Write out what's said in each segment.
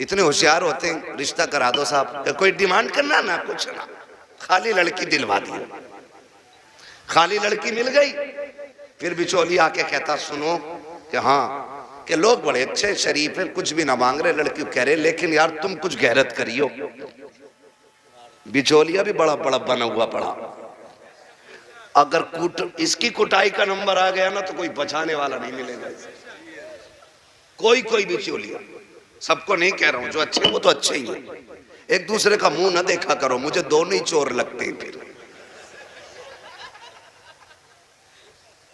इतने होशियार होते हैं, रिश्ता करा दो साहब, कोई डिमांड करना ना, कुछ ना, खाली लड़की दिलवा दी। खाली लड़की मिल गई, फिर बिचौली आके कहता सुनो कि हाँ कि लोग बड़े अच्छे शरीफ हैं, कुछ भी ना मांग रहे, लड़की कह रहे लेकिन यार तुम कुछ गैरत करियो। बिचौलिया भी बड़ा बड़ा बना हुआ पड़ा। अगर इसकी कुटाई का नंबर आ गया ना तो कोई बचाने वाला नहीं मिलेगा। कोई बिचौलिया, सबको नहीं कह रहा हूं, जो अच्छे वो तो अच्छे ही है। एक दूसरे का मुंह ना देखा करो, मुझे दोनों ही चोर लगते हैं। फिर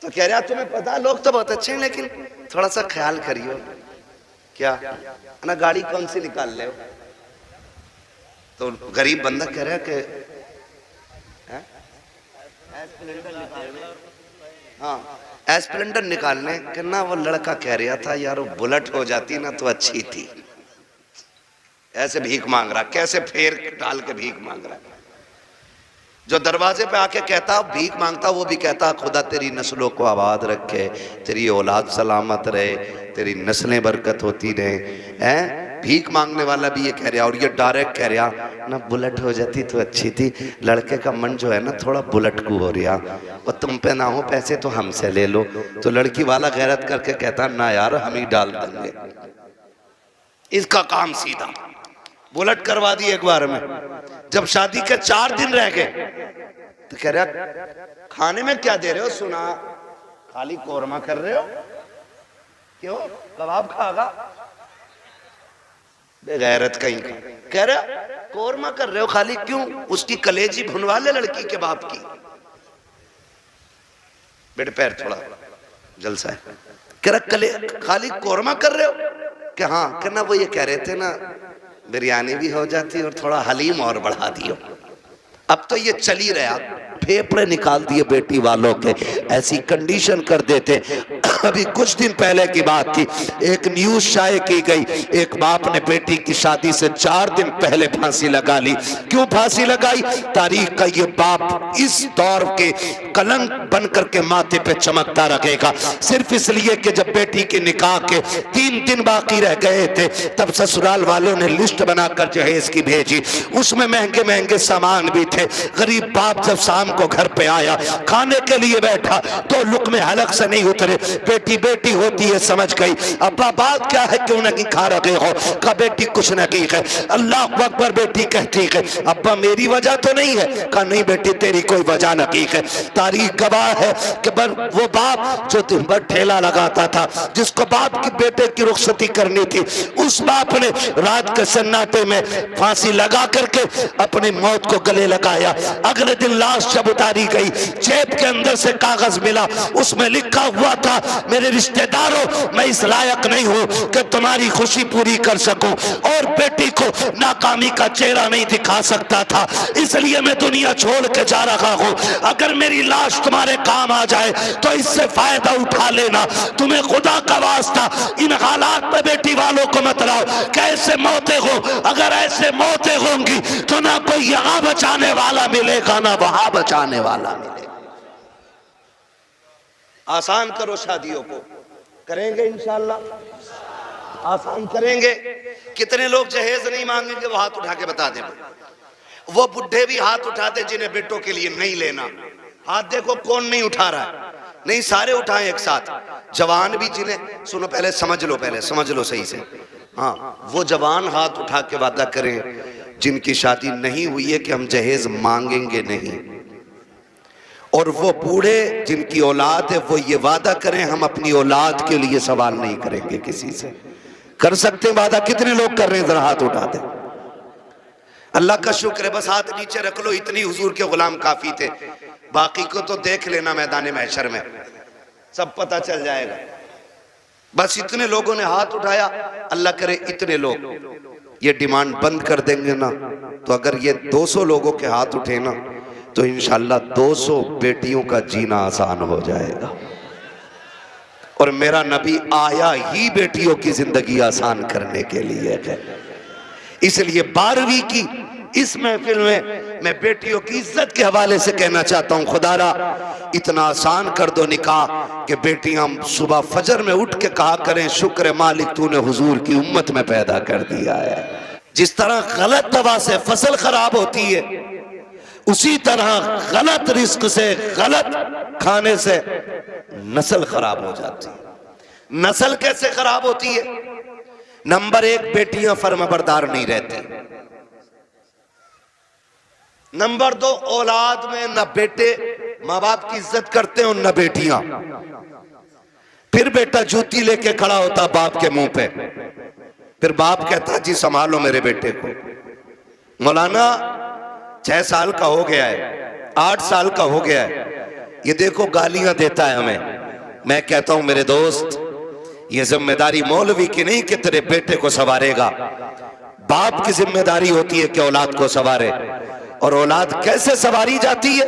तो कह रहा तुम्हें पता लोग तो बहुत अच्छे हैं लेकिन थोड़ा सा ख्याल करियो। क्या ना गाड़ी कौन सी निकाल ले हो? तो गरीब बंदा कह रहा है कि हाँ एस्प्लेंडर निकालने कि ना, वो लड़का कह रहा था यार वो बुलेट हो जाती ना तो अच्छी थी। ऐसे भीख मांग रहा, कैसे फेर डाल के भीख मांग रहा। जो दरवाजे पे आके कहता भीख मांगता, वो भी कहता खुदा तेरी नस्लों को आबाद रखे, तेरी औलाद सलामत रहे, तेरी नस्लें बरकत होती रहे। हैं भीख मांगने वाला भी ये कह रहा, और ये डायरेक्ट कह रहा ना बुलेट हो जाती तो अच्छी थी। लड़के का मन जो है ना थोड़ा बुलेट को हो रहा, और तुम पे ना हो पैसे तो हमसे ले लो। तो लड़की वाला गैरत करके कहता ना यार हम ही डाल देंगे। इसका काम सीधा, बुलेट करवा दी एक बार में। जब शादी के 4 दिन रह गए तो कह रहा खाने में क्या दे रहे हो? सुना खाली कोरमा कर रहे हो, क्यों कबाब खागा? बेगैरत कहीं का। कह रहा कोरमा कर रहे हो खाली, क्यों? उसकी कलेजी भुनवा ले लड़की के बाप की। बेटे पैर थोड़ा जलसा है। कह रहा खाली कोरमा कर रहे हो? कि हाँ। कहना वो ये कह रहे थे ना बिरयानी भी हो जाती और थोड़ा हलीम और बढ़ा दियो। अब तो ये चल ही रहा, फेफड़े निकाल दिए बेटी वालों के, ऐसी कंडीशन कर देते। अभी कुछ दिन पहले की बात थी, एक न्यूज शाये की गई, एक बाप ने बेटी की शादी से 4 दिन पहले फांसी लगा ली। क्यों फांसी लगाई? तारीख का ये बाप इस दौर के कलंक बन करके माथे पे चमकता रहेगा, सिर्फ इसलिए कि जब बेटी के निकाह के 3 दिन बाकी रह गए थे तब ससुराल वालों ने लिस्ट बनाकर जहेज की भेजी। उसमें महंगे महंगे सामान भी थे। गरीब बाप जब शाम को घर पे आया, खाने के लिए बैठा तो लुक़्मे हलक से नहीं उतरे। बेटी बेटी होती है समझ गई। अब्बा बात क्या है, क्यों नहीं खा रहे हो? का बेटी कुछ नहीं है। अल्लाह अकबर बेटी कहती है अब्बा मेरी वजह तो नहीं है? का नहीं बेटी तेरी कोई वजह नहीं है। तारीख गवाह है कि वो बाप जो दिन भर ठेला लगाता था, जिसको बाप की बेटे की रुखसती करनी थी, उस बाप ने रात के सन्नाटे में फांसी लगा करके अपनी मौत को गले लगाया। अगले दिन लाश जब उतारी गई, जेब के अंदर से कागज मिला, उसमें लिखा हुआ था मेरे रिश्तेदारों मैं इस लायक नहीं हूं कि तुम्हारी खुशी पूरी कर सकूं, और बेटी को नाकामी का चेहरा नहीं दिखा सकता था, इसलिए मैं दुनिया छोड़ के जा रहा हूं। अगर मेरी लाश तुम्हारे काम आ जाए तो इससे फायदा उठा लेना। तुम्हें खुदा का वास्ता इन हालात में बेटी वालों को मत लाओ। कैसे मौतें हो, अगर ऐसे मौतें होंगी तो ना कोई यहां बचाने वाला मिलेगा ना वहां बचाने वाला मिलेगा। आसान करो शादियों को, करेंगे इंशाअल्लाह आसान करेंगे। कितने लोग जहेज नहीं मांगेंगे वो हाथ उठा के बता दें। वो बुढ़े भी हाथ उठाते जिन्हें बेटों के लिए नहीं लेना। हाथ देखो कौन नहीं उठा रहा है। नहीं सारे उठाएं एक साथ। जवान भी जिन्हें, सुनो पहले समझ लो सही से। हाँ वो जवान हाथ उठा के वादा करें जिनकी शादी नहीं हुई है कि हम जहेज मांगेंगे नहीं, और वो बूढ़े जिनकी औलाद है वो ये वादा करें हम अपनी औलाद के लिए सवाल नहीं करेंगे किसी से। कर सकते हैं वादा? कितने लोग कर रहे हैं? जरा हाथ उठा दें। अल्लाह का शुक्र है, बस हाथ नीचे रख लो, इतनी हुजूर के गुलाम काफी थे। बाकी को तो देख लेना मैदान महशर में, सब पता चल जाएगा। बस इतने लोगों ने हाथ उठाया। अल्लाह करे इतने लोग ये डिमांड बंद कर देंगे ना, तो अगर ये 200 लोगों के हाथ उठे ना तो इंशाअल्लाह 200 बेटियों का जीना आसान हो जाएगा। और मेरा नबी आया ही बेटियों की जिंदगी आसान करने के लिए है। इसलिए 12वीं की इस महफिल में मैं बेटियों की इज्जत के हवाले से कहना चाहता हूं, खुदारा इतना आसान कर दो निकाह कि बेटियां सुबह फजर में उठ के कहा करें, शुक्र मालिक तूने हुजूर की उम्मत में पैदा कर दिया है। जिस तरह गलत दवा से फसल खराब होती है, उसी तरह गलत रिस्क से, गलत खाने से नस्ल खराब हो जाती है। नस्ल कैसे खराब होती है? नंबर एक, बेटियां फर्माबरदार नहीं रहती। नंबर दो, औलाद में न बेटे माँ बाप की इज्जत करते हैं और न बेटियां। फिर बेटा जूती लेके खड़ा होता बाप के मुंह पे, फिर बाप कहता जी संभालो मेरे बेटे को। मौलाना 6 साल का हो गया है, 8 साल का हो गया है, ये देखो गालियां देता है हमें। मैं कहता हूं मेरे दोस्त, ये जिम्मेदारी मौलवी की नहीं कि तेरे बेटे को संवारेगा, बाप की जिम्मेदारी होती है कि औलाद को संवारे। और औलाद कैसे संवारी जाती है?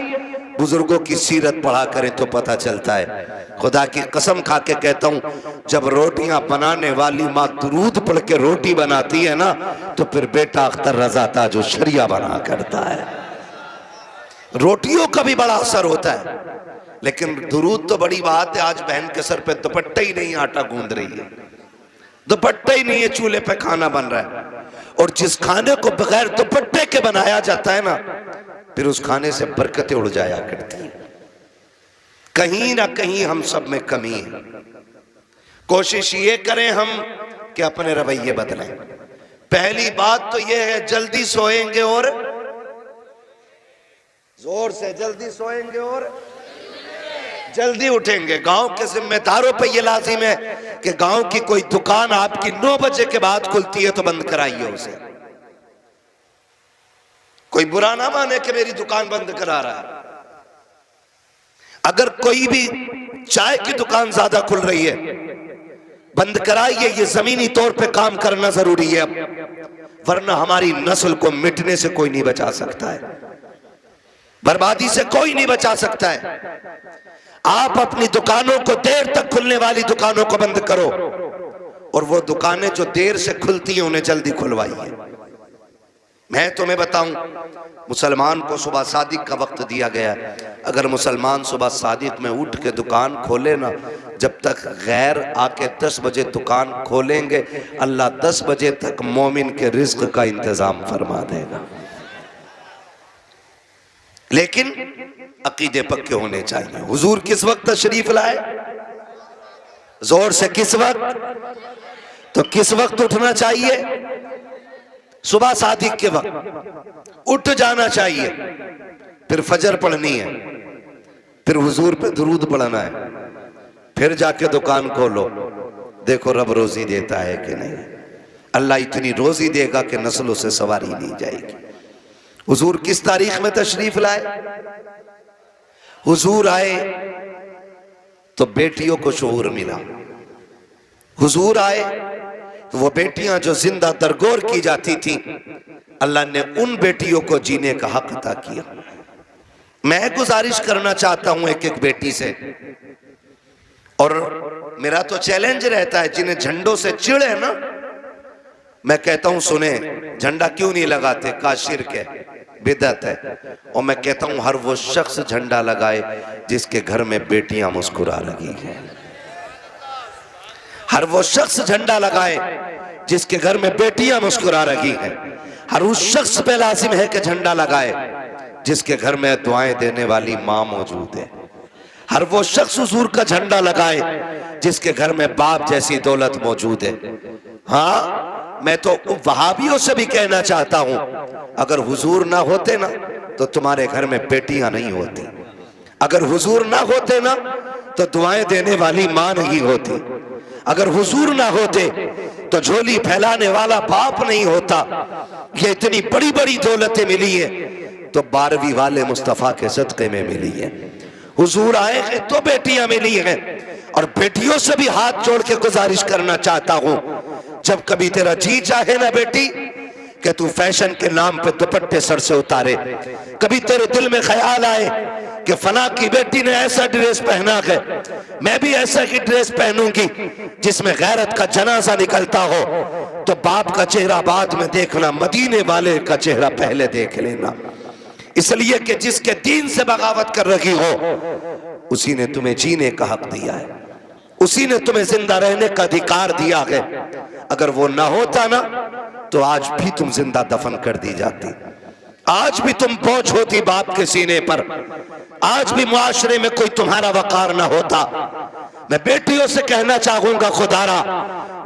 बुजुर्गों की सीरत पढ़ा करें तो पता चलता है। खुदा की कसम खा के कहता हूं, जब रोटियां बनाने वाली माँ दुरूद पढ़ के रोटी बनाती है ना, तो फिर बेटा अख्तर रजा था जो शरिया बना करता है। रोटियों का भी बड़ा असर होता है, लेकिन दुरूद तो बड़ी बात है। आज बहन के सर पे दुपट्टा ही नहीं, आटा गूंद रही है, दुपट्टा ही नहीं है, चूल्हे पे खाना बन रहा है। और जिस खाने को बगैर दुपट्टे के बनाया जाता है ना, फिर उस खाने से बरकतें उड़ जाया करती हैं। कहीं ना कहीं हम सब में कमी है। कोशिश ये करें हम कि अपने रवैये बदलें। पहली बात तो ये है, जल्दी सोएंगे और जोर से जल्दी सोएंगे और जल्दी उठेंगे। गांव के जिम्मेदारों पे ये लाजिम है कि गांव की कोई दुकान आपकी 9 बजे के बाद खुलती है तो बंद कराइए उसे। कोई बुरा ना माने कि मेरी दुकान बंद करा रहा है। अगर कोई भी चाय की दुकान ज्यादा खुल रही है, बंद कराइए। ये जमीनी तौर पे काम करना जरूरी है, वरना हमारी नस्ल को मिटने से कोई नहीं बचा सकता है, बर्बादी से कोई नहीं बचा सकता है। आप अपनी दुकानों को देर तक खुलने वाली दुकानों को बंद करो, और वो दुकानें जो देर से खुलती हैं उन्हें जल्दी खुलवाइए। मैं तुम्हें बताऊं, मुसलमान को सुबह सादिक का वक्त दिया गया है। अगर मुसलमान सुबह सादिक में उठ के दुकान खोले ना, जब तक गैर आके 10 बजे दुकान खोलेंगे, अल्लाह 10 बजे तक मोमिन के रिज्क का इंतजाम फरमा देगा। लेकिन अकीदे पक्के होने चाहिए। हुजूर किस वक्त तशरीफ लाए? जोर से किस वक्त? तो किस वक्त उठना चाहिए? सुबह सादिक के वक्त उठ जाना चाहिए। फिर फजर पढ़नी है, फिर हुजूर पे दुरूद पढ़ना है, फिर जाके दुकान खोलो, देखो रब रोजी देता है कि नहीं। अल्लाह इतनी रोजी देगा कि नस्लों से सवारी नहीं जाएगी। हुजूर किस तारीख में तशरीफ लाए? हुजूर आए तो बेटियों को शऊर मिला। हुजूर आए तो वो बेटियां जो जिंदा दरगोर की जाती थी, अल्लाह ने उन बेटियों को जीने का हक अता किया। मैं गुजारिश करना चाहता हूं एक एक बेटी से, और मेरा तो चैलेंज रहता है, जिन्हें झंडों से चिढ़ है ना, मैं कहता हूं सुने, झंडा क्यों नहीं लगाते? का शिर्क है, बिदअत है। और मैं कहता हूं हर वो शख्स झंडा लगाए जिसके घर में बेटियां मुस्कुरा रही हैं। हर वो शख्स झंडा लगाए जिसके घर में बेटियां मुस्कुरा रही हैं। हर उस शख्स पे लाजिम है कि झंडा लगाए जिसके घर में दुआएं देने वाली माँ मौजूद है। हर वो शख्स हुजूर का झंडा लगाए जिसके घर में बाप जैसी दौलत मौजूद है। हाँ, मैं तो वहाबियों से भी कहना चाहता हूं, अगर हुजूर ना होते ना तो तुम्हारे घर में बेटियां नहीं होती। अगर हुजूर ना होते ना तो दुआएं देने वाली मां नहीं होती। अगर हुजूर ना होते तो झोली फैलाने वाला बाप नहीं होता। ये इतनी बड़ी बड़ी दौलतें मिली है तो 12वीं वाले मुस्तफा के सदक़े में मिली है। हुजूर आए हैं तो बेटियां मिली हैं। और बेटियों से भी हाथ जोड़ के गुजारिश करना चाहता हूं, जब कभी तेरा जी चाहे ना बेटी कि तू फैशन के नाम पे दुपट्टे सर से उतारे, कभी तेरे दिल में ख्याल आए कि फला की बेटी ने ऐसा ड्रेस पहना है, मैं भी ऐसा ही ड्रेस पहनूंगी जिसमें गैरत का जनाजा निकलता हो, तो बाप का चेहरा बाद में देखना, मदीने वाले का चेहरा पहले देख लेना। इसलिए कि जिसके दीन से बगावत कर रही हो, उसी ने तुम्हें जीने का हक दिया है, उसी ने तुम्हें जिंदा रहने का अधिकार दिया है। अगर वो ना होता ना तो आज भी तुम जिंदा दफन कर दी जाती, आज भी तुम बोझ होती बाप के सीने पर, आज भी मुआशरे में कोई तुम्हारा वकार ना होता। मैं बेटियों से कहना चाहूंगा, खुदारा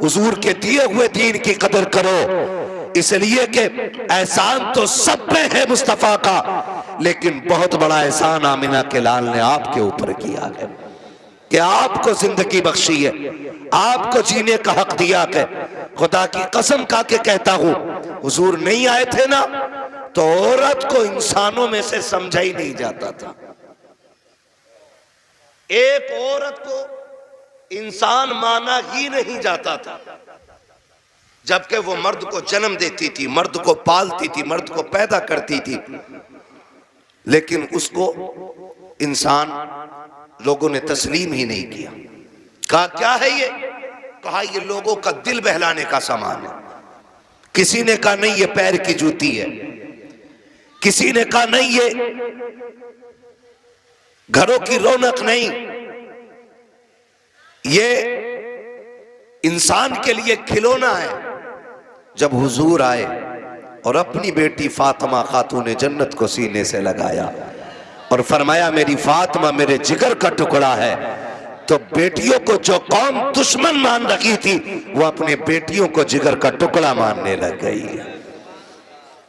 हुजूर के दिए हुए दीन की कदर करो, इसलिए कि एहसान तो सब पे है मुस्तफा का, लेकिन बहुत बड़ा एहसान आमिना के लाल ने आपके ऊपर किया है कि आपको जिंदगी बख्शी है, आपको जीने का हक दिया है। खुदा की कसम खा के कहता हूं, हुजूर नहीं आए थे ना तो औरत को इंसानों में से समझा ही नहीं जाता था। एक औरत को इंसान माना ही नहीं जाता था, जबकि वो मर्द को जन्म देती थी, मर्द को पालती थी, मर्द को पैदा करती थी, लेकिन उसको इंसान लोगों ने तस्लीम ही नहीं किया। कहा क्या है ये? कहा ये लोगों का दिल बहलाने का सामान है। किसी ने कहा नहीं ये पैर की जूती है, किसी ने कहा नहीं ये घरों की रौनक नहीं, ये इंसान के लिए खिलौना है। जब हुजूर आए और अपनी बेटी फातिमा खातून जन्नत को सीने से लगाया और फरमाया मेरी फातिमा मेरे जिगर का टुकड़ा है, तो बेटियों को जो कौम दुश्मन मान रखी थी वो अपने बेटियों को जिगर का टुकड़ा मानने लग गई।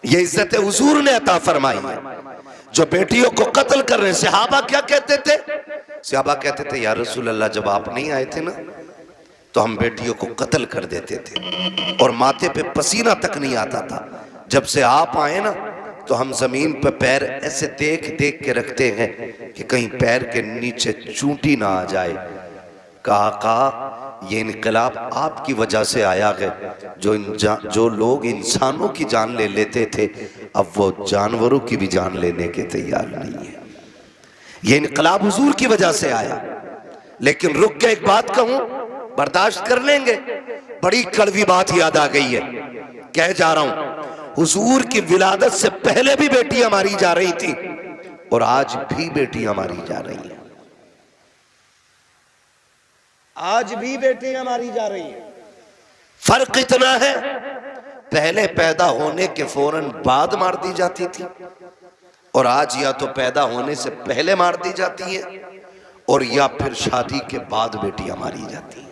ये इज्जत हुजूर ने अता फरमाई है। जो बेटियों को कत्ल कर रहे, सहाबा क्या कहते थे? सहाबा कहते थे या रसूल अल्लाह जब आप नहीं आए थे ना तो हम बेटियों को कत्ल कर देते थे और माथे पे पसीना तक नहीं आता था। जब से आप आए ना तो हम जमीन पे पैर ऐसे देख देख के रखते हैं कि कहीं पैर के नीचे चूंटी ना आ जाए। कहा ये इनकलाब आपकी वजह से आया है। जो लोग इंसानों की जान ले लेते थे अब वो जानवरों की भी जान लेने के तैयार नहीं है। ये इनकलाब हुजूर की वजह से आया। लेकिन रुक के एक बात कहूं, बर्दाश्त कर लेंगे, बड़ी कड़वी बात याद आ गई है, कह जा रहा हूं। हुजूर की विलादत से पहले भी बेटियां मारी जा रही थी और आज भी बेटियां मारी जा रही हैं, आज भी बेटियां मारी जा रही हैं। फर्क इतना है, पहले पैदा होने के फौरन बाद मार दी जाती थी और आज या तो पैदा होने से पहले मार दी जाती है और या फिर शादी के बाद बेटियां मारी जाती हैं।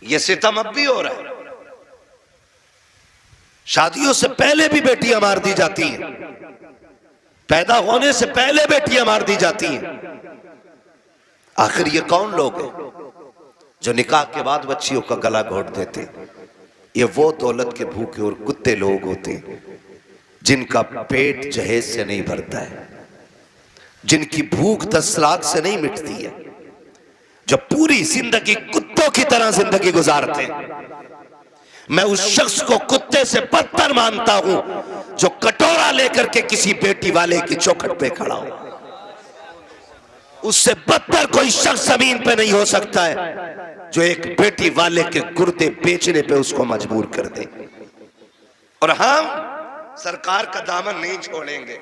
ये सितम अब भी हो रहा है। शादियों से पहले भी बेटियां मार दी जाती हैं, पैदा होने से पहले बेटियां मार दी जाती हैं। आखिर ये कौन लोग हैं जो निकाह के बाद बच्चियों का गला घोट देते? ये वो दौलत के भूखे और कुत्ते लोग होते हैं जिनका पेट जहेज से नहीं भरता है, जिनकी भूख 10 लाख से नहीं मिटती है, जो पूरी जिंदगी कुत्तों की तरह जिंदगी गुजारते हैं। मैं उस शख्स को कुत्ते से बदतर मानता हूं जो कटोरा लेकर के किसी बेटी वाले की चौखट पे खड़ा हो। उससे बदतर कोई शख्स जमीन पे नहीं हो सकता है जो एक बेटी वाले के गुर्दे बेचने पे उसको मजबूर कर दे। और हम सरकार का दामन नहीं छोड़ेंगे,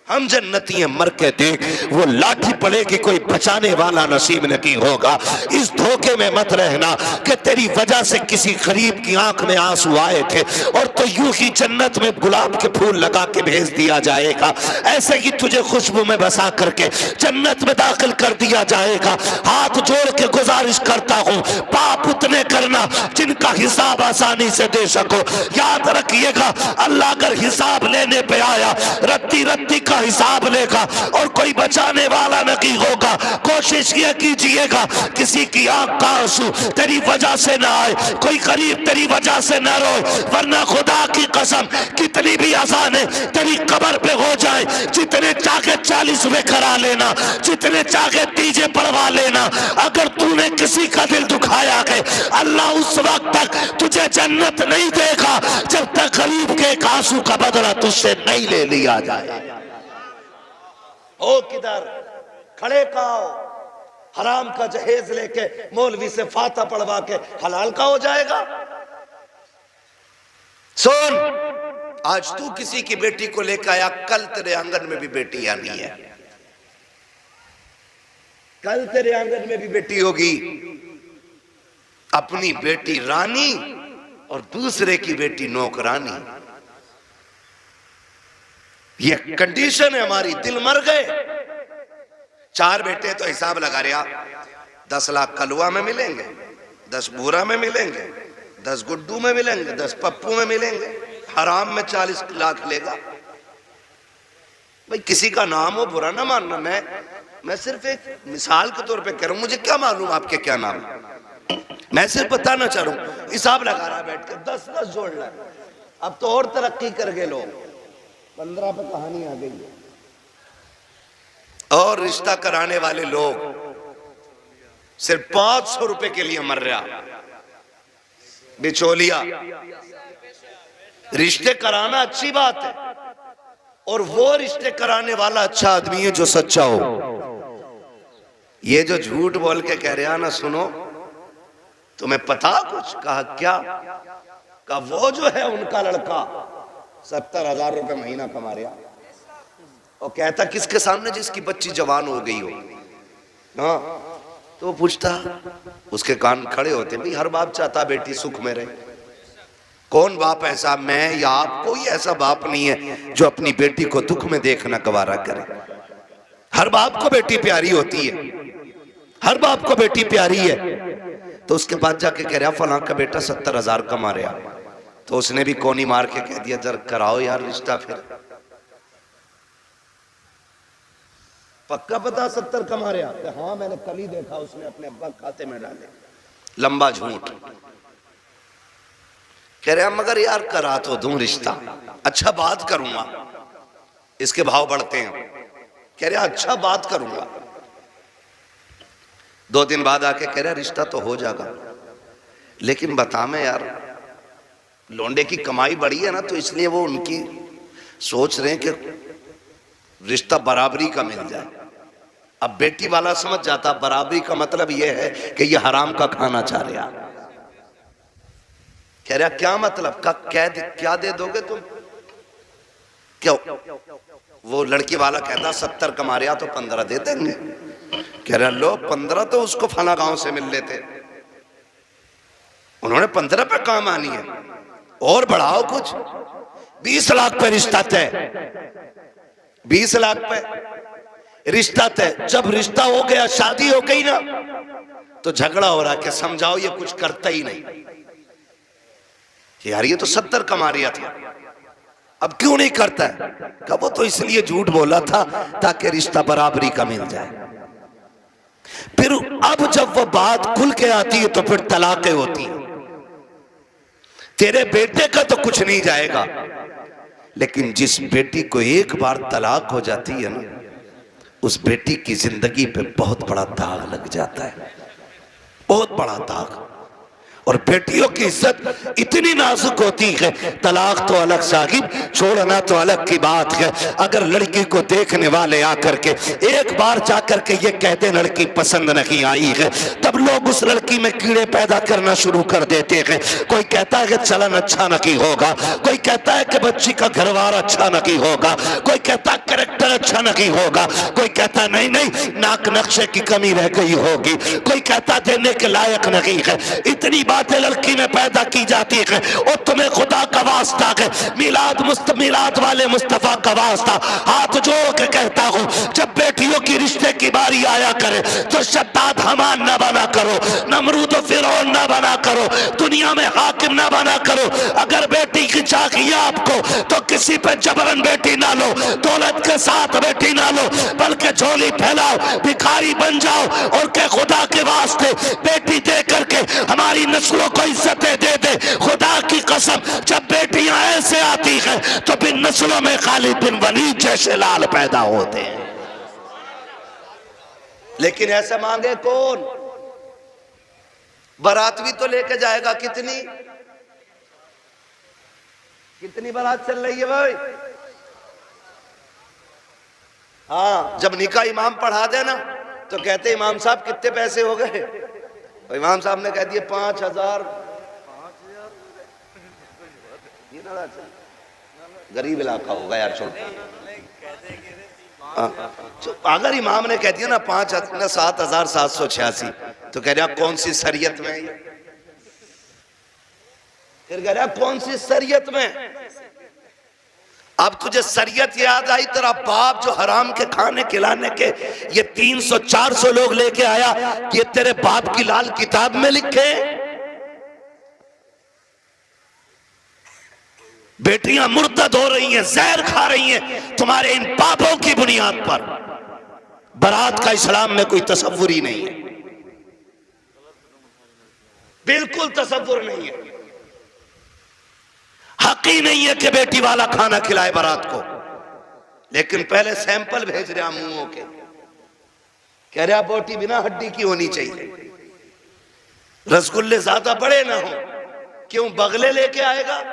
हम जन्नती हैं, मर के देख वो लाठी पड़ेगी कोई बचाने वाला नसीब नहीं होगा। इस धोखे में मत रहना कि तेरी वजह से किसी गरीब की आंख में आंसू आए थे और तो यूं ही जन्नत में गुलाब के फूल लगा के भेज दिया जाएगा, ऐसे ही तुझे खुशबू में बसा करके जन्नत में दाखिल कर दिया जाएगा। हाथ जोड़ के गुजारिश करता हूँ, पाप उतने करना जिनका हिसाब आसानी से दे सको। याद रखिएगा, अल्लाह अगर हिसाब लेने पे आया रत्ती रत्ती का हिसाब लेगा और कोई बचाने वाला नहीं होगा। कोशिश ये कीजिएगा किसी की आंख का आंसू तेरी वजह से ना आए, कोई गरीब तेरी वजह से ना रोए, वरना खुदा की कसम कितनी भी आसाने तेरी कब्र पे हो जाए, जितने चाहे 40 में करा लेना, जितने चाहे तीजे पढ़वा लेना, अगर तूने किसी का दिल दुखाया है अल्लाह उस वक्त तक तुझे जन्नत नहीं देगा जब तक गरीब के एक आंसू का बदला तुझसे नहीं ले लिया जाए। ओ किधर खड़े खाओ, हराम का जहेज लेके मौलवी से फाता पढ़वा के हलाल का हो जाएगा। सुन, आज तू किसी की बेटी को लेकर आया, कल तेरे आंगन में भी बेटी आनी है, कल तेरे आंगन में भी बेटी होगी। अपनी बेटी रानी और दूसरे की बेटी नौकरानी, ये कंडीशन है हमारी। दिल मर गए। 4 बेटे तो हिसाब लगा रहा, 10 लाख कलुआ में मिलेंगे, 10 बूरा में मिलेंगे, 10 गुड्डू में मिलेंगे, 10 पप्पू में मिलेंगे, हराम में 40 लाख लेगा। भाई किसी का नाम हो बुरा ना मानना, मैं सिर्फ एक मिसाल के तौर पे कह रहा हूं। मुझे क्या मालूम आपके क्या नाम, मैं सिर्फ बताना चाह रहा हूं। हिसाब लगा रहा बैठ के 10-10 जोड़ ला। अब तो और तरक्की कर गए लोग, 15 पे कहानी आ गई है। और रिश्ता कराने वाले लोग सिर्फ 500 रुपए के लिए मर रहा। बिचौलिया, रिश्ते कराना अच्छी बात है, और वो रिश्ते कराने वाला अच्छा आदमी है जो सच्चा हो। ये जो झूठ बोल के कह रहा ना, सुनो तुम्हें पता कुछ? कहा क्या? कहा वो जो है उनका लड़का 70,000 रुपए महीना कमा रहा। और कहता किसके सामने? जिसकी बच्ची जवान हो गई हो। हाँ, तो वो पूछता, उसके कान खड़े होते, भाई हर बाप चाहता बेटी सुख में रहे। कौन बाप ऐसा, मैं या आप? कोई ऐसा बाप नहीं है जो अपनी बेटी को दुख में देखना गवारा करे। हर बाप को बेटी प्यारी होती है, हर बाप को बेटी प्यारी है। तो उसके बाद जाके कह रहा फलां का बेटा 70,000 कमा रहा। तो उसने भी कोनी मार के कह दिया, जरा कराओ यार रिश्ता। फिर पक्का पता 70 कमा रहा? हाँ मैंने कल ही देखा, उसने अपने अब्बा खाते में डाले। लंबा झूठ। कह रहा मगर यार करा तो दूं रिश्ता। अच्छा बात करूंगा। इसके भाव बढ़ते हैं। कह रहा अच्छा बात करूंगा। 2 दिन बाद आके कह रहा रिश्ता तो हो जाएगा, लेकिन बता मैं यार, लोंडे की कमाई बढ़ी है ना, तो इसलिए वो उनकी सोच रहे हैं कि रिश्ता बराबरी का मिल जाए। अब बेटी वाला समझ जाता बराबरी का मतलब ये है कि ये हराम का खाना चाह रहा। कह रहा क्या मतलब? का क्या दे दोगे तुम? क्यों? वो लड़की वाला कहता 70 कमा रहा तो 15 दे देंगे। कह रहा लो 15 तो उसको फला गांव से मिल लेते, उन्होंने 15 पे काम आनी है, और बढ़ाओ कुछ। 20 लाख पे रिश्ता तय, 20 लाख पे रिश्ता तय। जब रिश्ता हो गया, शादी हो गई ना, तो झगड़ा हो रहा कि समझाओ ये कुछ करता ही नहीं। यार ये तो 70 कमा रहा था, अब क्यों नहीं करता है? कहा वो तो इसलिए झूठ बोला था ताकि रिश्ता बराबरी का मिल जाए। फिर अब जब वो बात खुल के आती है तो फिर तलाकें होती है। तेरे बेटे का तो कुछ नहीं जाएगा, लेकिन जिस बेटी को एक बार तलाक हो जाती है ना, उस बेटी की जिंदगी पे बहुत बड़ा दाग लग जाता है, बहुत बड़ा दाग। और बेटियों की इज्जत इतनी नाजुक होती है, तलाक तो अलग साहिब, छोड़ना तो अलग की बात है। अगर लड़की को देखने वाले आकर के एक बार जाकर के ये कहते लड़की पसंद नहीं आई है, तब लोग उस लड़की में कीड़े पैदा करना शुरू कर देते हैं। कोई कहता है कि चलन अच्छा नहीं होगा, कोई कहता है कि बच्ची का घरवार अच्छा नहीं होगा, कोई कहता है कैरेक्टर अच्छा नहीं होगा, कोई कहता नहीं नहीं नाक नक्शे की कमी रह गई होगी, कोई कहता देने के लायक नहीं है। इतनी बातें लड़की में पैदा की जाती है। और तुम्हें खुदा का वास्ता है, मिलाद वाले मुस्तफा का वास्ता हाथ जोड़ के कहता हूं, जब बेटियों की रिश्ते की बारी आया करे तो शद्दाद हमान ना बना करो, नमरूद फिरौन ना बना करो, दुनिया में हाकिम ना बना करो। अगर बेटी की चाहिए आपको तो किसी पे जबरन बेटी ना लो, दौलत के साथ बेटी ना लो, बल्कि झोली फैलाओ, भिखारी बन जाओ और के खुदा के वास्ते बेटी दे करके हमारी नस्लों को इज्जतें दे दे। खुदा की कसम, जब बेटियां ऐसे आती हैं तो बिन नस्लों में खालिद बिन वलीद जैसे लाल पैदा होते हैं। लेकिन ऐसे मांगे कौन? बारात भी तो लेके जाएगा। कितनी बारात चल रही है भाई? हाँ, जब निकाह इमाम पढ़ा देना तो कहते इमाम साहब कितने पैसे हो गए? तो इमाम साहब ने कह दिए 5,000। गरीब इलाका होगा यार, छोड़। अगर इमाम ने कह दिया ना 7,786, तो कह रहा कौन सी शरीयत में? फिर कह रहा कौन सी शरीयत में? अब तुझे शरीयत याद आई, तेरा बाप जो हराम के खाने खिलाने के ये 300-400 लोग लेके आया, ये तेरे बाप की लाल किताब में लिखे? बेटियां मुर्तद हो रही हैं, जहर खा रही हैं तुम्हारे इन पापों की बुनियाद पर। बारात का इस्लाम में कोई तसव्वुर ही नहीं है, बिल्कुल तसव्वुर नहीं है। हक ही नहीं है कि बेटी वाला खाना खिलाए बारात को। लेकिन पहले सैंपल भेज रहा मुंहों के, कह रहा बोटी बिना हड्डी की होनी चाहिए, रसगुल्ले ज्यादा बड़े ना हो। क्यों? बगले लेके आएगा।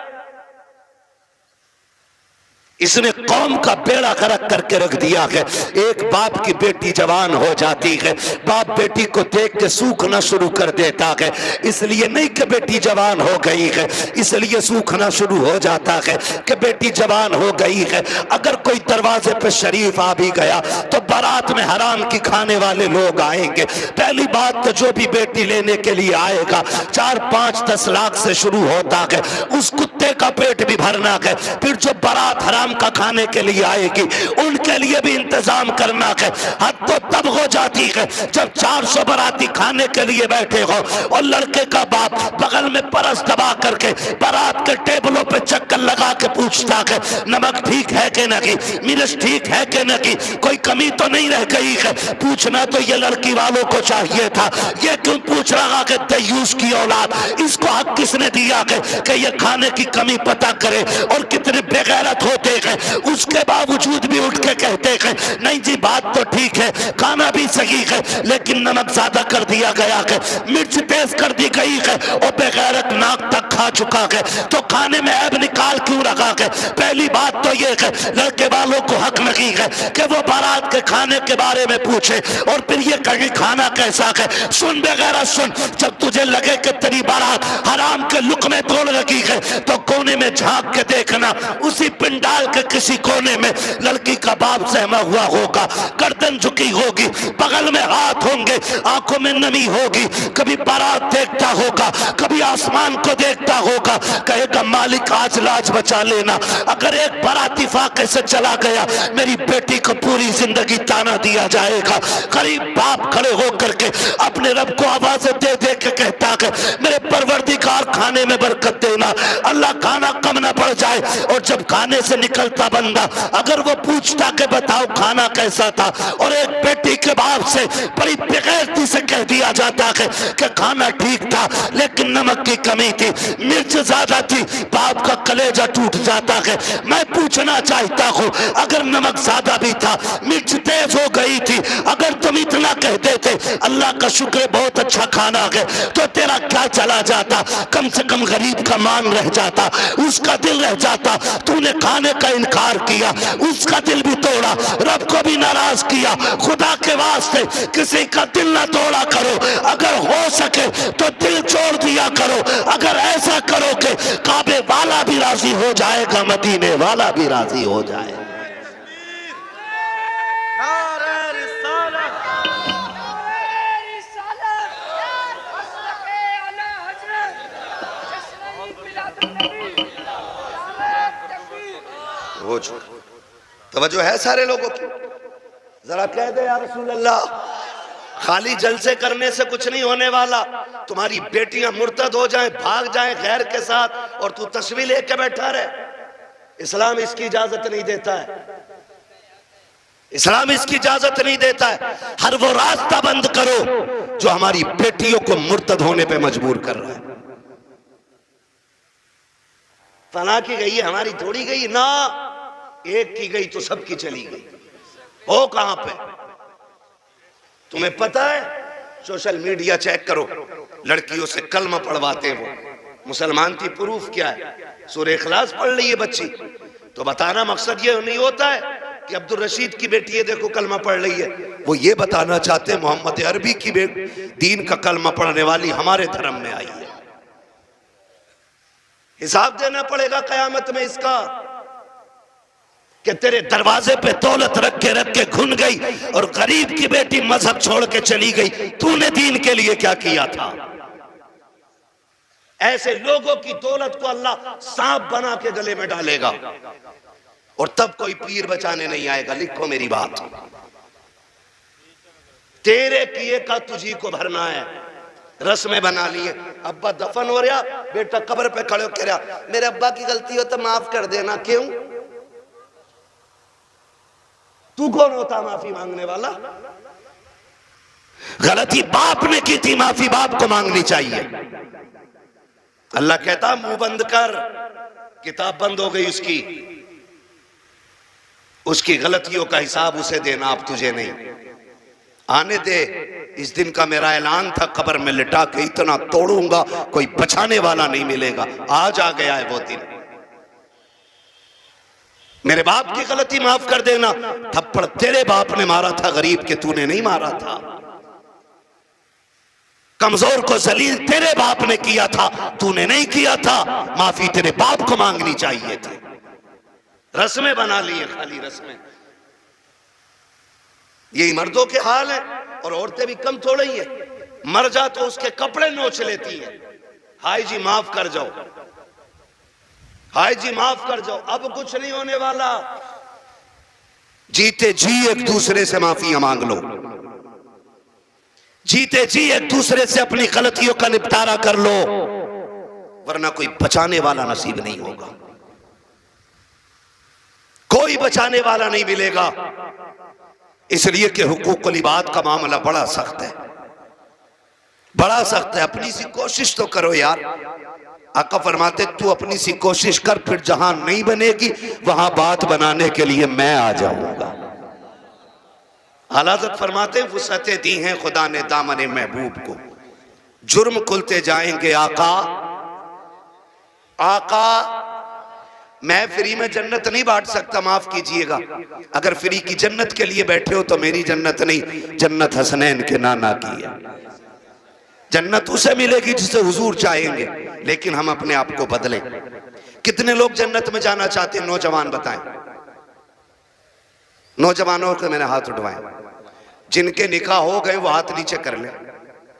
इसने कौम का बेड़ा गर्क करके रख दिया है। एक बाप की बेटी जवान हो जाती है, बाप बेटी को देख के सूखना शुरू कर देता है। इसलिए नहीं कि बेटी जवान हो गई है, इसलिए सूखना शुरू हो जाता है कि बेटी जवान हो गई है। अगर कोई दरवाजे पे शरीफ आ भी गया तो बारात में हराम की खाने वाले लोग आएंगे। पहली बात तो जो भी बेटी लेने के लिए आएगा 4-5-10 लाख से शुरू होता है, उस कुत्ते का पेट भी भरना है। फिर जो बारात हराम का खाने के लिए आएगी उनके लिए भी इंतजाम करना है। हद तो तब हो जाती है जब 400 बाराती खाने के लिए बैठे हो और लड़के का बाप बगल में परस दबा करके बारात के टेबलों पे चक्कर लगा के पूछता है नमक ठीक है कि नहीं, मिर्च ठीक है कि नहीं, कोई कमी तो नहीं रह गई है। पूछना तो ये लड़की वालों को चाहिए था, ये क्यों पूछ रहा कि दयूस की औलाद, इसको हक किसने दिया है कि ये खाने की कमी पता करे? और कितने बेगैरत होते हैं, उसके बावजूद भी उठ के कहते हैं नहीं जी बात तो ठीक है, खाना भी सही है, लेकिन नमक ज्यादा कर दिया गया है, मिर्च तेज कर दी गई है, और बेगैरत नाक तक खा चुका है, तो खाने में ऐब निकाल क्यों रखा है? पहली बात तो ये है लड़के वालों को हक नहीं है कि वो बारात के खाने के बारे में पूछे और फिर ये कहे खाना कैसा है। सुन बेगैरत सुन, जब तुझे लगे कि तेरी बारात हराम के लुक़मे तोड़ रखी है तो कोने में झांक के देखना, उसी पिंडाल के किसी कोने में लड़की का बाप सहमा हुआ होगा, गर्दन झुकी होगी, बगल में हाथ होंगे, आंखों में नमी होगी, कभी बारात देखता होगा, कभी आसमान को देखता होगा, कहेगा मालिक आज लाज बचा लेना, अगर एक बाराती फाके से चला गया मेरी बेटी को पूरी जिंदगी ताना दिया जाएगा। करीब बाप खड़े होकर के अपने रब को आवाज़ दे दे के कहता है मेरे परवरदिगार खाने में बरकत देना, अल्लाह खाना कम ना पड़ जाए। और जब खाने से निकलता बंदा अगर वो पूछता कि बताओ खाना कैसा था, और एक बेटी के बाप से बड़ी बेगैरती से कह दिया जाता है कि खाना ठीक था लेकिन नमक की कमी थी, मिर्च ज्यादा थी, बाप का कलेजा टूट जाता है। मैं पूछना चाहता हूँ अगर नमक ज्यादा भी था, मिर्च तेज हो गई थी, अगर तुम इतना कहते थे अल्लाह का शुक्र बहुत अच्छा खाना है, तो तेरा क्या चला जाता? कम से कम गरीब का मान रह जाता, उसका दिल रह जाता। तूने खाने का इनकार किया, उसका दिल भी तोड़ा, रब को भी नाराज किया। खुदा के वास्ते किसी का दिल ना तोड़ा करो, अगर हो सके तो दिल छोड़ दिया करो। अगर ऐसा करोगे काबे वाला भी राजी हो जाएगा, मदीने वाला भी राजी हो जाएगा। तवज्जो है सारे लोगों की? जरा कह दे या रसूल अल्लाह, खाली जलसे करने से कुछ नहीं होने वाला। तुम्हारी बेटियां मुर्तद हो जाएं, भाग जाएं गैर के साथ, और तू तस्वीर लेके बैठा रहे। इस्लाम इसकी इजाजत नहीं देता है, इस्लाम इसकी इजाजत नहीं देता है। हर वो रास्ता बंद करो जो हमारी बेटियों को मुर्तद होने पे मजबूर कर रहा है। फला की गई है, हमारी थोड़ी गई ना, एक की गई तो सबकी चली गई। हो कहां पे? तुम्हें पता है? सोशल मीडिया चेक करो, लड़कियों से कलमा पढ़वाते वो, मुसलमान की प्रूफ क्या है? सूरह इखलास पढ़ ली है बच्ची, तो बताना मकसद ये नहीं होता है कि अब्दुल रशीद की बेटी है देखो कलमा पढ़ रही है, वो ये बताना चाहते हैं मोहम्मद अरबी की दीन का कलमा पढ़ने वाली हमारे धर्म में आई है। हिसाब देना पड़ेगा कयामत में इसका कि तेरे दरवाजे पे दौलत रख के घुन गई और गरीब की बेटी मजहब छोड़ के चली गई, तूने दीन के लिए क्या किया था। ऐसे लोगों की दौलत को अल्लाह सांप बना के गले में डालेगा और तब कोई पीर बचाने नहीं आएगा। लिखो मेरी बात, तेरे किए का तुझी को भरना है। रस्में बना लिए, अब्बा दफन हो रहा, बेटा कब्र पे खड़े हो कह रहा मेरे अब्बा की गलती हो तो माफ कर देना। क्यों? तू कौन होता माफी मांगने वाला? गलती बाप ने की थी, माफी बाप को मांगनी चाहिए। अल्लाह कहता मुंह बंद कर, किताब बंद हो गई उसकी गलतियों का हिसाब उसे देना, अब तुझे नहीं। आने दे, इस दिन का मेरा ऐलान था, कब्र में लिटा के इतना तोड़ूंगा कोई बचाने वाला नहीं मिलेगा। आज आ गया है वो दिन। मेरे बाप की गलती माफ कर देना, थप्पड़ तेरे बाप ने मारा था गरीब के, तूने नहीं मारा था। कमजोर को जलील तेरे बाप ने किया था, तूने नहीं किया था। माफी तेरे बाप को मांगनी चाहिए थी। रस्में बना लिए, खाली रस्में। यही मर्दों के हाल है और औरतें भी कम थोड़ी है। मर जा तो उसके कपड़े नोच लेती है। हाय जी माफ कर जाओ, हाय जी माफ कर जाओ, अब कुछ नहीं होने वाला। जीते जी एक दूसरे से माफियां मांग लो, जीते जी एक दूसरे से अपनी गलतियों का निपटारा कर लो, वरना कोई बचाने वाला नसीब नहीं होगा, कोई बचाने वाला नहीं मिलेगा। इसलिए कि हुकूकुल इबाद का मामला बड़ा सख्त है, बड़ा सख्त है। अपनी सी कोशिश तो करो यार। आका फरमाते तू अपनी सी कोशिश कर, फिर जहां नहीं बनेगी वहां बात बनाने के लिए मैं आ जाऊंगा। हज़रत फरमाते वुसअतें दी हैं खुदा ने दामने महबूब को, जुर्म खुलते जाएंगे आका। आका मैं फ्री में जन्नत नहीं बांट सकता, माफ कीजिएगा। अगर फ्री की जन्नत के लिए बैठे हो तो मेरी जन्नत नहीं, जन्नत हसनैन के नाना की है। जन्नत उसे मिलेगी जिसे हुजूर चाहेंगे, लेकिन हम अपने आप को बदलें। कितने लोग जन्नत में जाना चाहते हैं? नौजवान बताएं, नौजवानों के मैंने हाथ उठवाएं। जिनके निकाह हो गए वो हाथ नीचे कर ले,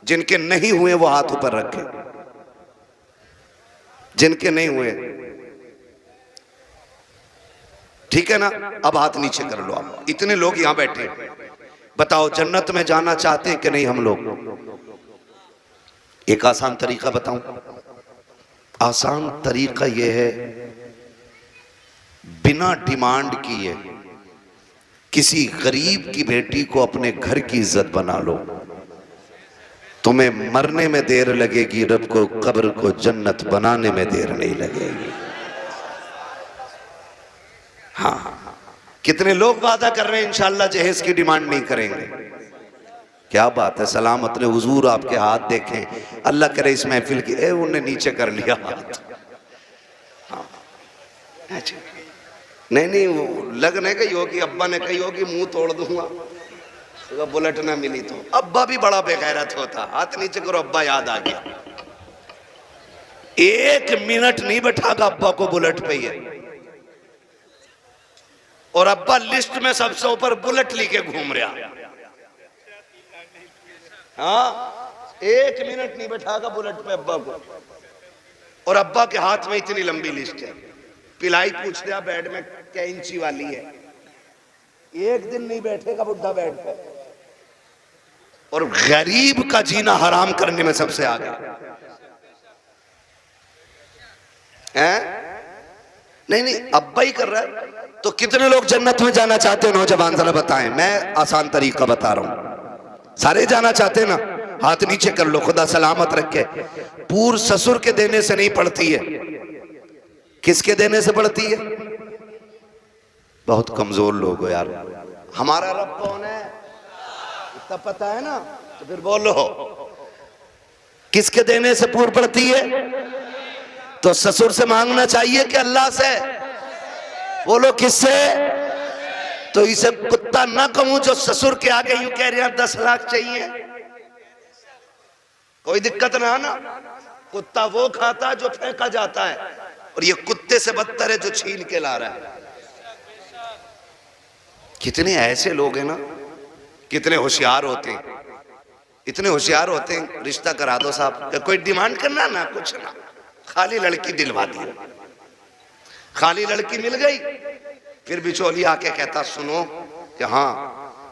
जिनके नहीं हुए वो हाथ ऊपर रखे। जिनके नहीं हुए ठीक है ना, अब हाथ नीचे कर लो आप। इतने लोग यहां बैठे, बताओ जन्नत में जाना चाहते हैं कि नहीं हम लोग? एक आसान तरीका बताऊं, आसान तरीका यह है, बिना डिमांड किए किसी गरीब की बेटी को अपने घर की इज्जत बना लो। तुम्हें मरने में देर लगेगी, रब को कब्र को जन्नत बनाने में देर नहीं लगेगी। हाँ, कितने लोग वादा कर रहे हैं इंशाअल्लाह जहेज की डिमांड नहीं करेंगे। क्या बात है, सलामत ने हुजूर आपके हाथ देखें, अल्लाह करे इस महफिल की। उन्हें नीचे कर लिया हाथ। हाँ अच्छा, नहीं वो लगने गई होगी, अब्बा ने कही होगी मुंह तोड़ दूंगा तो बुलेट ना मिली तो। अब्बा भी बड़ा बेगैरत होता, हाथ नीचे करो, अब्बा याद आ गया। 1 मिनट नहीं बैठागा अब्बा को बुलेट पे ही, और अब्बा लिस्ट में सबसे ऊपर बुलेट लेके घूम रहा। हाँ 1 मिनट नहीं बैठागा बुलेट पे अब्बा को, और अब्बा के हाथ में इतनी लंबी लिस्ट है। पिलाई पूछ दिया बेड में क्या इंची वाली है, 1 दिन नहीं बैठेगा बुढ़ा बेड पे। और गरीब का जीना हराम करने में सबसे आगे है। नहीं अब्बा ही कर रहा है, तो कितने लोग जन्नत में जाना चाहते हैं? नौजवान जरा बताएं, मैं आसान तरीका बता रहा हूं। सारे जाना चाहते हैं ना? हाथ नीचे कर लो, खुदा सलामत रखे। पूर्व ससुर के देने से नहीं पड़ती है, किसके देने से पड़ती है? बहुत कमजोर लोग हो यार। हमारा रब कौन है इतना पता है ना, तो फिर बोलो किसके देने से पूर्व पड़ती है? तो ससुर से मांगना चाहिए कि अल्लाह से? बोलो किससे? तो इसे कुत्ता ना कहूं जो ससुर के आगे यूं कह रहे हैं 10 लाख चाहिए, कोई दिक्कत ना ना। कुत्ता वो खाता जो फेंका जाता है, और ये कुत्ते से बदतर है जो छीन के ला रहा है। कितने ऐसे लोग हैं ना, कितने होशियार होते हैं, इतने होशियार होते हैं। रिश्ता करा दो साहब, कोई डिमांड करना ना, कुछ ना, खाली लड़की दिलवा दी। खाली लड़की मिल गई, फिर बिचौली आके कहता सुनो कि हाँ,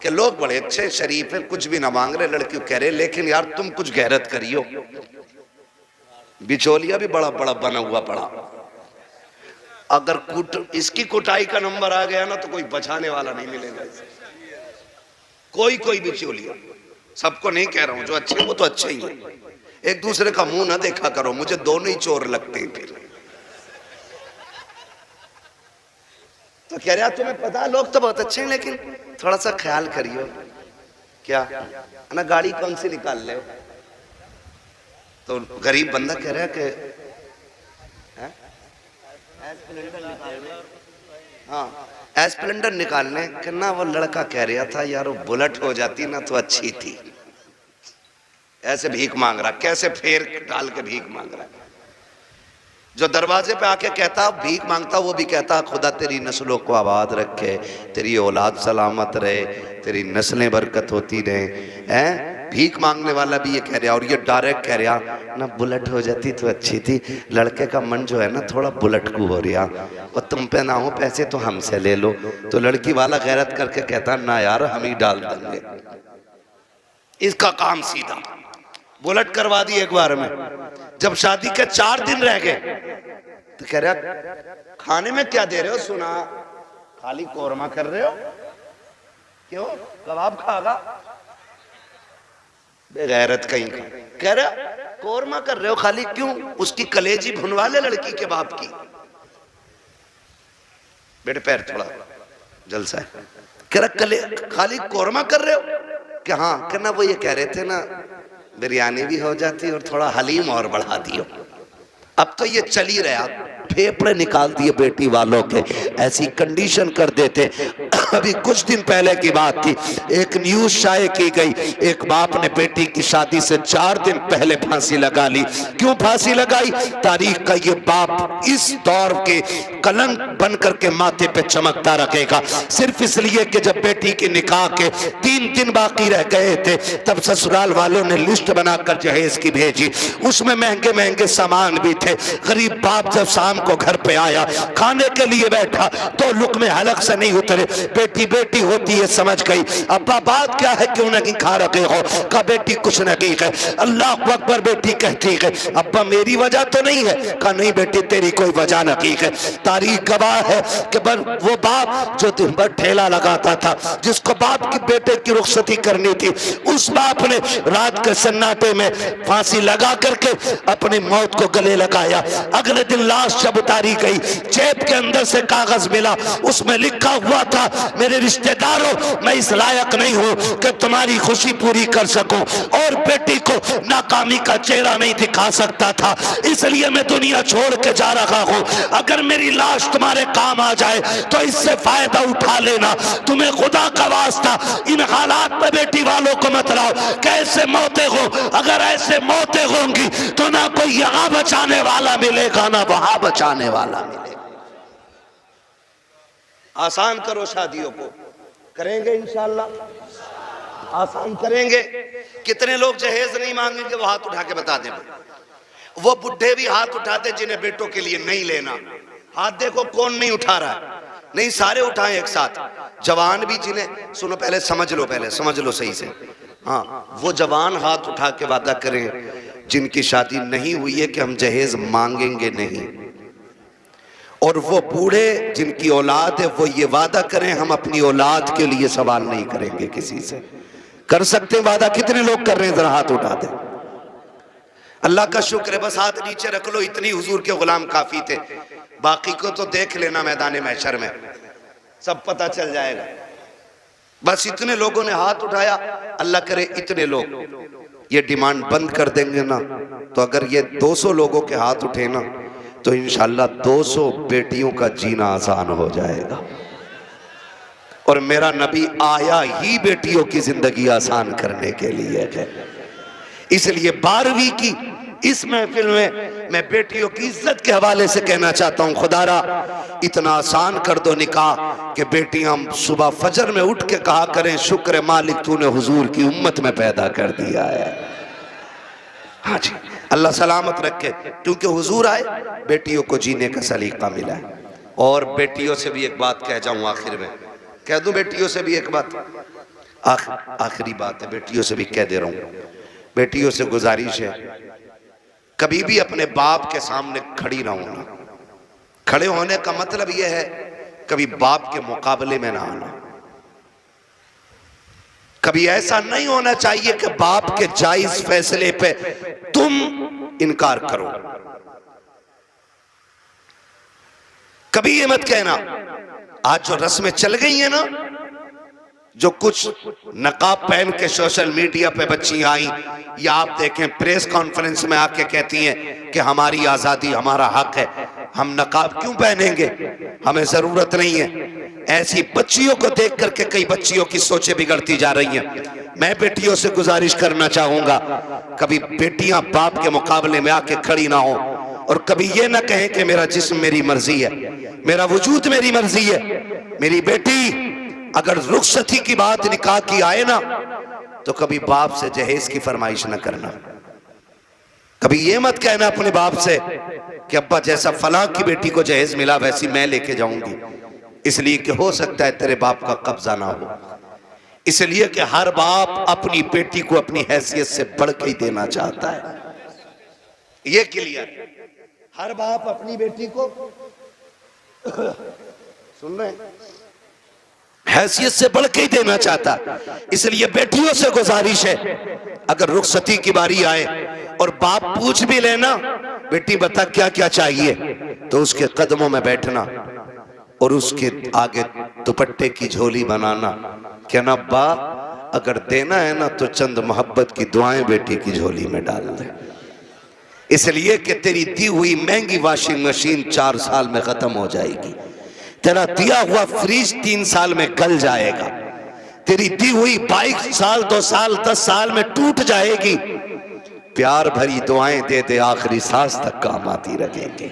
कि लोग बड़े अच्छे शरीफ है, कुछ भी ना मांग रहे, लड़की कह रहे लेकिन यार तुम कुछ गैरत करियो। बिचौलिया भी बड़ा बड़ा बना हुआ पड़ा। अगर इसकी कुटाई का नंबर आ गया ना तो कोई बचाने वाला नहीं मिलेगा। कोई बिचौलिया, सबको नहीं कह रहा हूं, जो अच्छे वो तो अच्छे ही है। एक दूसरे का मुंह ना देखा करो, मुझे दोनों ही चोर लगते हैं। फिर तो कह रहा तुम्हें पता लोग तो बहुत अच्छे हैं, लेकिन थोड़ा सा ख्याल करियो। क्या ना गाड़ी कौन सी निकाल ले? तो गरीब बंदा कह रहा है कि हाँ एस्प्लेंडर निकालने कि ना, वो लड़का कह रहा था यार वो बुलेट हो जाती ना तो अच्छी थी। ऐसे भीख मांग रहा, कैसे फेर डाल के भीख मांग रहा। जो दरवाजे पे आके कहता भीख मांगता, वो भी कहता खुदा तेरी नस्लों को आबाद रखे, तेरी औलाद सलामत रहे, तेरी नस्लें बरकत होती रहे। हैं भीख मांगने वाला भी ये कह रहा, और ये डायरेक्ट कह रहा ना बुलेट हो जाती तो अच्छी थी। लड़के का मन जो है ना थोड़ा बुलेट को हो रहा, और तुम पे ना हो पैसे तो हमसे ले लो। तो लड़की वाला गैरत करके कहता ना यार हम ही डाल देंगे। इसका काम सीधा बुलेट करवा दी एक बार में। जब शादी के 4 दिन रह गए तो कह रहा खाने में क्या दे रहे हो? सुना खाली कोरमा कर रहे हो, क्यों कबाब खागा? बेगैरत कहीं का। कह रहा कोरमा कर रहे हो खाली, क्यों? उसकी कलेजी भुनवा ले लड़की के बाप की। बेटे पैर थोड़ा जलसा है। कह रहा खाली कोरमा कर रहे हो कि हाँ, कहना वो ये कह रहे थे ना बिरयानी भी हो जाती और थोड़ा हलीम और बढ़ा दियो। अब तो ये चल ही रहा, फेफड़े निकाल दिए बेटी वालों के, ऐसी कंडीशन कर देते। अभी कुछ दिन पहले की बात थी, एक न्यूज शाये की गई, एक बाप ने बेटी की शादी से 4 दिन पहले फांसी लगा ली। क्यों फांसी लगाई? तारीख का ये बाप इस दौर के कलंक बन करके माथे पे चमकता रखेगा, सिर्फ इसलिए कि जब बेटी के निकाह के 3 दिन बाकी रह गए थे तब ससुराल वालों ने लिस्ट बनाकर जहेज की भेजी। उसमें महंगे महंगे सामान भी थे। गरीब बाप जब शाम को घर पे आया, खाने के लिए बैठा तो लुक़्मे हलक से नहीं उतरे। बेटी बेटी होती है समझ गई। अब्बा बात क्या है, क्यों नहीं खा रखे हो? कहा बेटी कुछ नहीं है। अल्लाह अकबर बेटी कहती है अब्बा मेरी वजह तो नहीं है? कहा नहीं बेटी तेरी कोई वजह नहीं है। तारीख गवाह है कि वो बाप जो दिन भर ठेला लगाता था, जिसको बाप की बेटे की रुखसती करनी थी, उस बाप ने रात के सन्नाटे में फांसी लगा करके अपनी मौत को गले लगाया। अगले दिन लाश जब उतारी गई, जेब के अंदर से कागज मिला, उसमें लिखा हुआ था मेरे रिश्तेदारों मैं इस लायक नहीं हूं कि तुम्हारी खुशी पूरी कर सकूं, और बेटी को नाकामी का चेहरा नहीं दिखा सकता था, इसलिए मैं दुनिया छोड़ के जा रहा हूं। अगर मेरी लाश तुम्हारे काम आ जाए तो इससे फायदा उठा लेना। तुम्हें खुदा का वास्ता इन हालात में बेटी वालों को मत लाओ। कैसे मौतें हो, अगर ऐसे मौतें होंगी तो ना कोई यहाँ बचाने वाला मिलेगा ना वहां बचाने वाला मिलेगा। आसान करो शादियों को, करेंगे इंशाअल्लाह आसान करेंगे। कितने लोग जहेज नहीं मांगेंगे वो हाथ उठा के बता दें। वो बुढ़े भी हाथ उठाते जिन्हें बेटों के लिए नहीं लेना। हाथ देखो कौन नहीं उठा रहा है। नहीं सारे उठाएं एक साथ। जवान भी जिन्हें, सुनो पहले समझ लो सही से। हाँ वो जवान हाथ उठा के वादा करें जिनकी शादी नहीं हुई है कि हम जहेज मांगेंगे नहीं। और वो बूढ़े जिनकी औलाद है वो ये वादा करें हम अपनी औलाद के लिए सवाल नहीं करेंगे किसी से। कर सकते वादा? कितने लोग कर रहे हैं? जरा हाथ उठा दे। अल्लाह का शुक्र है, बस हाथ नीचे रख लो, इतनी हुजूर के गुलाम काफी थे। बाकी को तो देख लेना मैदान महशर में, सब पता चल जाएगा। बस इतने लोगों ने हाथ उठाया। अल्लाह करे इतने लोग ये डिमांड बंद कर देंगे ना, तो अगर ये 200 लोगों के हाथ उठे ना तो इंशाल्लाह 200 बेटियों का जीना आसान हो जाएगा। और मेरा नबी आया ही बेटियों की जिंदगी आसान करने के लिए है। इसलिए 12वीं की इस महफिल में मैं बेटियों की इज्जत के हवाले से कहना चाहता हूं, खुदारा इतना आसान कर दो निकाह कि बेटियां सुबह फजर में उठ के कहा करें, शुक्र मालिक तूने हुजूर की उम्मत में पैदा कर दिया है। हाँ जी, अल्लाह सलामत रखे, क्योंकि हुजूर आए, बेटियों को जीने का सलीका मिला है। और बेटियों से भी एक बात कह जाऊं आखिर में, कह दूं बेटियों से भी एक बात, आखिरी बात है, बेटियों से भी कह दे रहा हूं, बेटियों से गुजारिश है, कभी भी अपने बाप के सामने खड़ी ना होना। खड़े होने का मतलब यह है कभी बाप के मुकाबले में ना आना। कभी ऐसा नहीं होना चाहिए कि बाप के जायज फैसले पे तुम इनकार करो। कभी ये मत कहना, आज जो रस्में चल गई है ना, जो कुछ नकाब पहन के सोशल मीडिया पे बच्चियां आई, या आप देखें प्रेस कॉन्फ्रेंस में आके कहती हैं कि हमारी आजादी हमारा हक है, हम नकाब क्यों पहनेंगे, हमें जरूरत नहीं है। ऐसी बच्चियों को देख करके कई बच्चियों की सोचें बिगड़ती जा रही हैं। मैं बेटियों से गुजारिश करना चाहूंगा, कभी बेटियां बाप के मुकाबले में आके खड़ी ना हो, और कभी ये ना कहें कि मेरा जिस्म मेरी मर्जी है, मेरा वजूद मेरी मर्जी है। मेरी बेटी अगर रुखसती की बात निकाह की आए ना, तो कभी बाप से जहेज की फरमाइश ना करना। कभी ये मत कहना अपने बाप से कि अब्बा जैसा फलां की बेटी को जहेज मिला वैसी मैं लेके जाऊंगी, इसलिए कि हो सकता है तेरे बाप का कब्जा ना हो। इसलिए कि हर बाप अपनी बेटी को अपनी हैसियत से बढ़ के ही देना चाहता है। ये क्लियर, हर बाप अपनी बेटी को सुन रहे हैं, हैसियत से बढ़ के ही देना चाहता। इसलिए बेटियों से गुजारिश है, अगर रुखसती की बारी आए और बाप पूछ भी लेना, बेटी बता क्या क्या चाहिए, तो उसके कदमों में बैठना और उसके आगे दुपट्टे की झोली बनाना, कहना अब्बा अगर देना है ना तो चंद मोहब्बत की दुआएं बेटी की झोली में डाल दे, इसलिए कि तेरी दी हुई महंगी वॉशिंग मशीन 4 साल में खत्म हो जाएगी, तेरा दिया हुआ फ्रिज 3 साल में गल जाएगा, तेरी दी हुई बाइक साल 2 साल 10 साल में टूट जाएगी। प्यार भरी दुआएं दे दे, आखिरी सांस तक काम आती रहेंगे।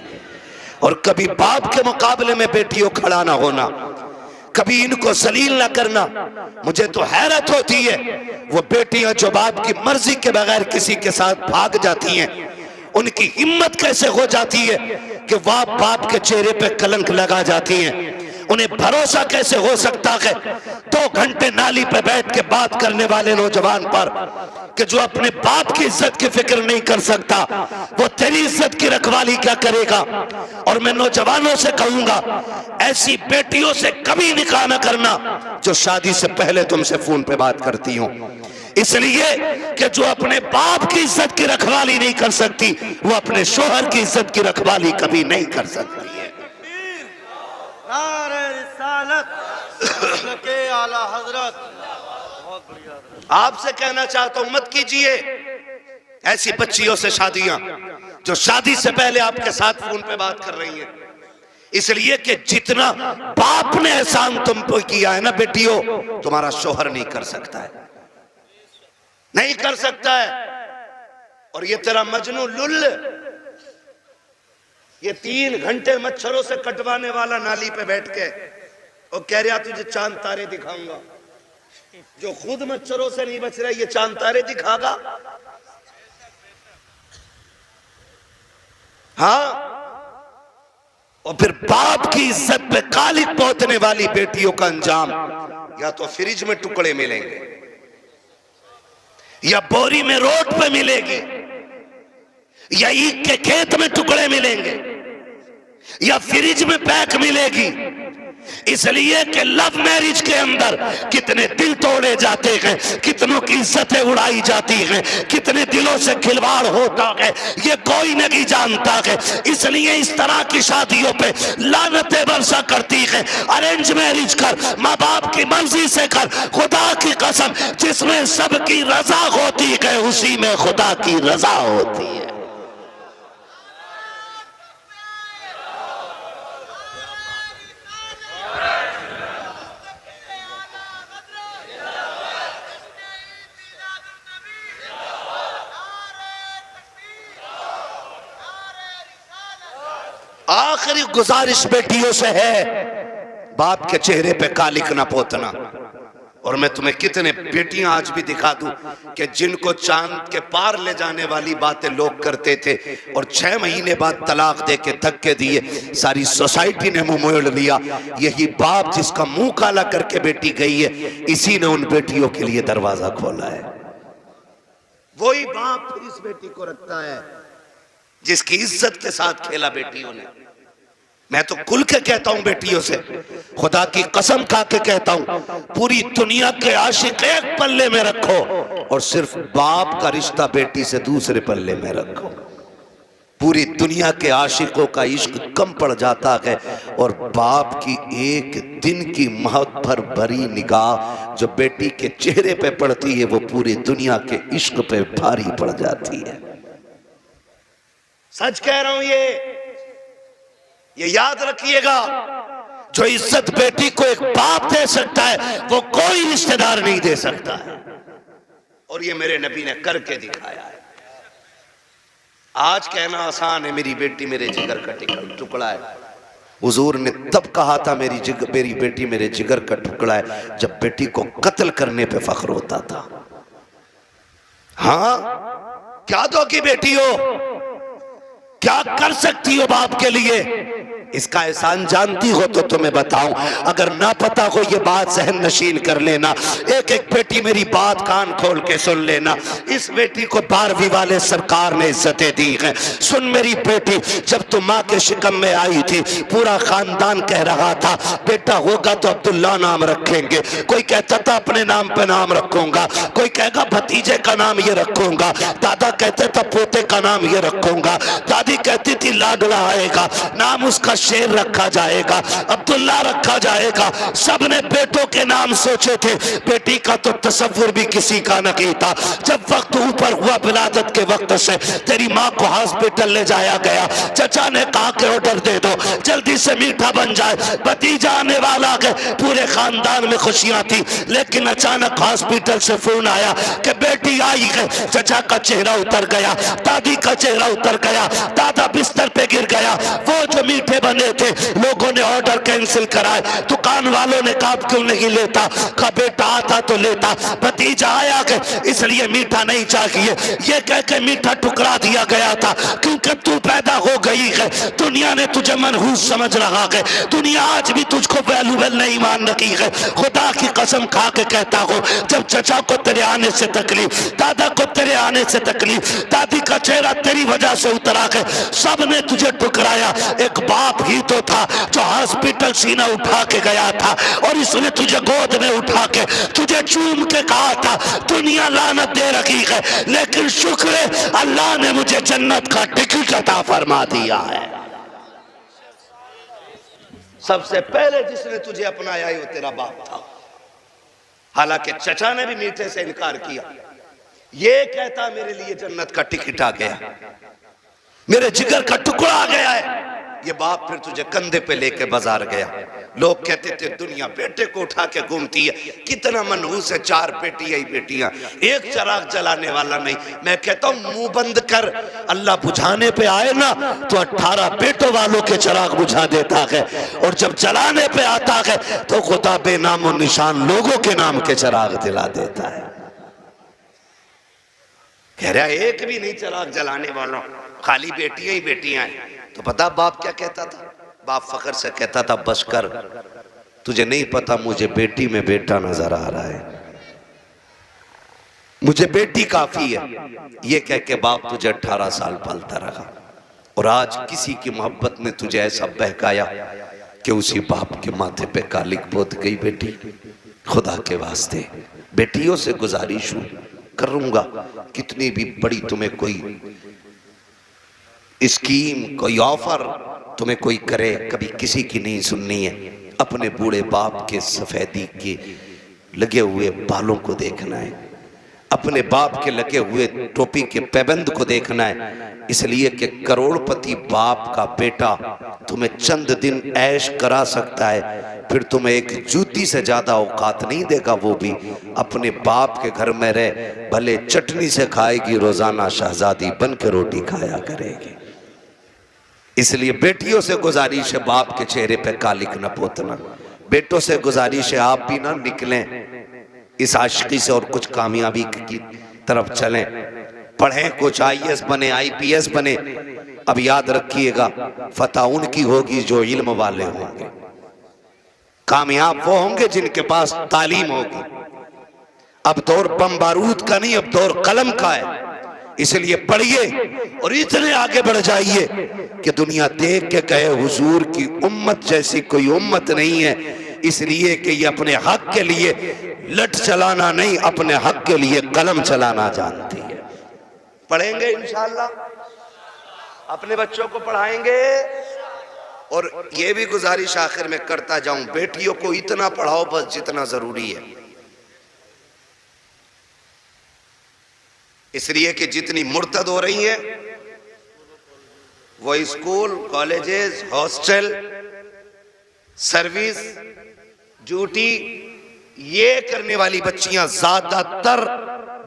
और कभी बाप के मुकाबले में बेटियों खड़ा ना होना, कभी इनको जलील ना करना। मुझे तो हैरत होती है वो बेटियां जो बाप की मर्जी के बगैर किसी के साथ भाग जाती हैं, उनकी हिम्मत कैसे हो जाती है कि वह बाप के चेहरे पे कलंक लगा जाती हैं। उन्हें भरोसा कैसे हो सकता है 2 घंटे नाली पे बैठ के बात करने वाले नौजवान पर कि जो अपने बाप की इज्जत की फिक्र नहीं कर सकता, वो तेरी इज्जत की रखवाली क्या करेगा। और मैं नौजवानों से कहूंगा, ऐसी बेटियों से कभी निकाह न करना जो शादी से पहले तुमसे फोन पे बात करती हो, इसलिए कि जो अपने बाप की इज्जत की रखवाली नहीं कर सकती, वो अपने शोहर की इज्जत की रखवाली कभी नहीं कर सकती है। आपसे कहना चाहता हूं, मत कीजिए ऐसी बच्चियों से शादियां जो शादी से पहले आपके साथ फोन पे बात कर रही हैं, इसलिए कि जितना बाप ने एहसान तुम पे किया है ना बेटियों, तुम्हारा शोहर नहीं कर सकता है, नहीं कर सकता है। और ये तेरा मजनू लुल, ये 3 घंटे मच्छरों से कटवाने वाला नाली पे बैठ के और कह रहा तुझे चांद तारे दिखाऊंगा, जो खुद मच्छरों से नहीं बच रहा ये चांद तारे दिखागा। हाँ, और फिर बाप की इज्जत पे कालिक पोतने वाली बेटियों का अंजाम या तो फ्रिज में टुकड़े मिलेंगे, या बोरी में रोड पे मिलेगी, या ईख के खेत में टुकड़े मिलेंगे, या फ्रिज में पैक मिलेगी। इसलिए कि लव मैरिज के अंदर कितने दिल तोड़े जाते हैं, कितनों की इज्जतें उड़ाई जाती हैं, कितने दिलों से खिलवाड़ होता है, ये कोई नहीं जानता है। इसलिए इस तरह की शादियों पे लानतें बरसा करती है। अरेंज मैरिज कर, माँ बाप की मर्जी से कर, खुदा की कसम जिसमें सबकी रजा होती है उसी में खुदा की रजा होती है। आखिरी गुजारिश बेटियों से है, बाप के चेहरे पे कालिक ना पोतना। और मैं तुम्हें कितने बेटियां आज भी दिखा दूं कि जिनको चांद के पार ले जाने वाली बातें लोग करते थे और 6 महीने बाद तलाक दे के धक्के दिए, सारी सोसाइटी ने मुंह मोड़ लिया। यही बाप जिसका मुंह काला करके बेटी गई है, इसी ने उन बेटियों के लिए दरवाजा खोला है। वही बाप फिर इस बेटी को रखता है जिसकी इज्जत के साथ खेला बेटियों ने। मैं तो खुल के कहता हूं बेटियों से, खुदा की कसम खा के कहता हूं, पूरी दुनिया के आशिक एक पल्ले में रखो और सिर्फ बाप का रिश्ता बेटी से दूसरे पल्ले में रखो। पूरी दुनिया के आशिकों का इश्क कम पड़ जाता है और बाप की एक दिन की मोहब्बत भरी निगाह जो बेटी के चेहरे पे पड़ती है, वो पूरी दुनिया के इश्क पे भारी पड़ जाती है। सच कह रहा हूं, ये याद रखिएगा, जो इज्जत बेटी को एक बाप दे सकता है वो कोई रिश्तेदार नहीं दे सकता है। और ये मेरे नबी ने करके दिखाया है। आज कहना आसान है, मेरी बेटी मेरे जिगर का टुकड़ा है। हुजूर ने तब कहा था मेरी बेटी मेरे जिगर का टुकड़ा है, जब बेटी को कत्ल करने पे फख्र होता था। हाँ, क्या दोगी बेटी हो, क्या कर सकती हो बाप के लिए, इसका एहसान जानती हो तो तुम्हें बताऊं। अगर ना पता हो ये बात जहन नशीन कर लेना। एक एक बेटी मेरी बात कान खोल के सुन लेना। इस बेटी को 12वीं वाले सरकार ने इज्जतें दी हैं। सुन मेरी बेटी, जब तुम माँ के शिकम में आई थी, पूरा खानदान कह रहा था बेटा होगा तो अब्दुल्ला नाम रखेंगे। कोई कहता था अपने नाम पे नाम रखूंगा, कोई कहेगा भतीजे का नाम ये रखूंगा, दादा कहते था पोते का नाम ये रखूंगा, दादी कहती थी लाडला आएगा, नाम उसका शेर रखा जाएगा, अब्दुल्ला रखा जाएगा। सबने बेटों के नाम सोचे थे, बेटी का तो तसव्वुर भी किसी का नहीं था। जब वक्त ऊपर हुआ विलादत के वक्त से, तेरी माँ को हॉस्पिटल ले जाया गया। चचा ने कहा कि ऑर्डर दे दो, जल्दी से मीठा बन जाए, भतीजा आने वाला है। पूरे खानदान में खुशियां थी, लेकिन अचानक हॉस्पिटल से फोन आया कि बेटी आई है। चचा का चेहरा उतर गया, दादी का चेहरा उतर गया, दादा बिस्तर पे गिर गया। वो जो मीठे बने थे, लोगों ने ऑर्डर कैंसिल कराए। दुकान वालों ने कहा क्यों नहीं लेता, कहा बेटा आता तो लेता, भतीजा आया के इसलिए मीठा नहीं चाहिए। ये कह के मीठा टुकरा दिया गया था, क्योंकि तू पैदा हो गई है। दुनिया ने तुझे मनहूस समझ रहा है, दुनिया आज भी तुझको वैल्यूबल नहीं मान रही है। खुदा की कसम खा के कहता हूँ, जब चचा को तेरे आने से तकलीफ, दादा को तेरे आने से तकलीफ, दादी का चेहरा तेरी वजह से उतरा है, सब ने तुझे टुकराया। एक बाप ही तो था जो हॉस्पिटल सीना उठा के गया था और इसने तुझे गोद में उठा के तुझे चूम के कहा था दुनिया लानत दे रखी है, लेकिन शुक्र है अल्लाह ने मुझे जन्नत का टिकट अता फरमा दिया है। सबसे पहले जिसने तुझे अपनाया वो तेरा बाप था। हालांकि चचा ने भी मीठे से इनकार किया। ये कहता मेरे लिए जन्नत का टिकट आ गया, मेरे जिगर का टुकड़ा आ गया है। ये बाप फिर तुझे कंधे पे लेके बाजार गया। लोग कहते थे दुनिया बेटे को उठा के घूमती है, कितना मनहूस है, 4 बेटियां ही बेटियां, एक चराग जलाने वाला नहीं। मैं कहता हूं मुंह बंद कर, अल्लाह बुझाने पे आए ना तो 18 बेटों वालों के चराग बुझा देता है, और जब जलाने पे आता है तो खुदा बेनामो निशान लोगों के नाम के चराग दिला देता है। कह रहा एक भी नहीं चराग जलाने वालों, खाली बेटियां ही बेटियां हैं। तो पता बाप क्या कहता था? बाप फख्र से कहता था बस कर, तुझे नहीं पता मुझे बेटी में बेटा नजर आ रहा है, मुझे बेटी काफी है। ये कह के बाप तुझे 18 साल पालता रहा, और आज किसी की मोहब्बत ने तुझे ऐसा बहकाया कि उसी बाप के माथे पे कालिक पोत गई बेटी। खुदा के वास्ते बेटियों से गुजारिश करूंगा, कितनी भी बड़ी तुम्हें कोई स्कीम, कोई ऑफर तुम्हें कोई करे, कभी किसी की नहीं सुननी है। अपने बूढ़े बाप के सफेदी के लगे हुए बालों को देखना है, अपने बाप के लगे हुए टोपी के पैबंद को देखना है। इसलिए कि करोड़पति बाप का बेटा तुम्हें चंद दिन ऐश करा सकता है, फिर तुम्हें एक जूती से ज्यादा औकात नहीं देगा। वो भी अपने बाप के घर में रह, भले चटनी से खाएगी रोजाना, शहजादी बन के रोटी खाया करेगी। इसलिए बेटियों से गुजारिश है, बाप के चेहरे पे कालिक न पोतना। बेटों से गुजारिश है, आप भी ना निकलें इस आशिकी से और कुछ कामयाबी की तरफ चलें, पढ़ें, कुछ IAS बने, IPS बने। अब याद रखिएगा, फतह उनकी होगी जो इल्म वाले होंगे, कामयाब वो होंगे जिनके पास तालीम होगी। अब दौर बम बारूद का नहीं, अब दौर कलम का है। इसलिए पढ़िए और इतने आगे बढ़ जाइए कि दुनिया देख के कहे हुजूर की उम्मत जैसी कोई उम्मत नहीं है। इसलिए कि ये अपने हक के लिए लठ चलाना नहीं, अपने हक के लिए कलम चलाना जानती है। पढ़ेंगे इंशाअल्लाह, अपने बच्चों को पढ़ाएंगे। और ये भी गुजारिश आखिर में करता जाऊं, बेटियों को इतना पढ़ाओ बस जितना जरूरी है। इसलिए कि जितनी मुर्तद हो रही हैं वो school, colleges, hostel, service, duty, ये करने वाली बच्चियां ज्यादातर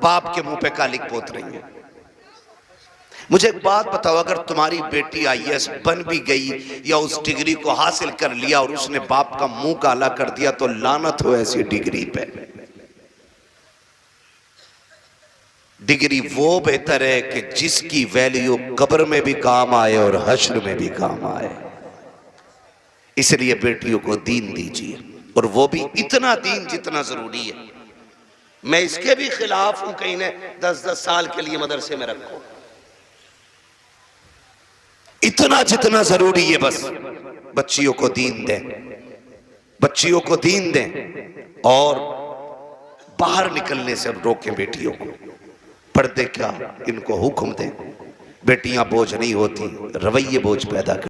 बाप के मुंह पे कालिक पोत रही हैं। मुझे एक बात बताओ, अगर तुम्हारी बेटी IAS बन भी गई या उस डिग्री को हासिल कर लिया और उसने बाप का मुंह काला कर दिया, तो लानत हो ऐसी डिग्री पे। डिग्री वो बेहतर है कि जिसकी वैल्यू कब्र में भी काम आए और हश्र में भी काम आए। इसलिए बेटियों को दीन दीजिए, और वो भी इतना दीन जितना जरूरी है। मैं इसके भी खिलाफ हूं कहीं ने 10-10 साल के लिए मदरसे में रखो, इतना जितना जरूरी है बस बच्चियों को दीन दें, बच्चियों को दीन दें और बाहर निकलने से रोकें बेटियों को। पर्दे क्या, इनको हुक्म दें। बेटियां बोझ नहीं होती, रवैये बोझ पैदा कर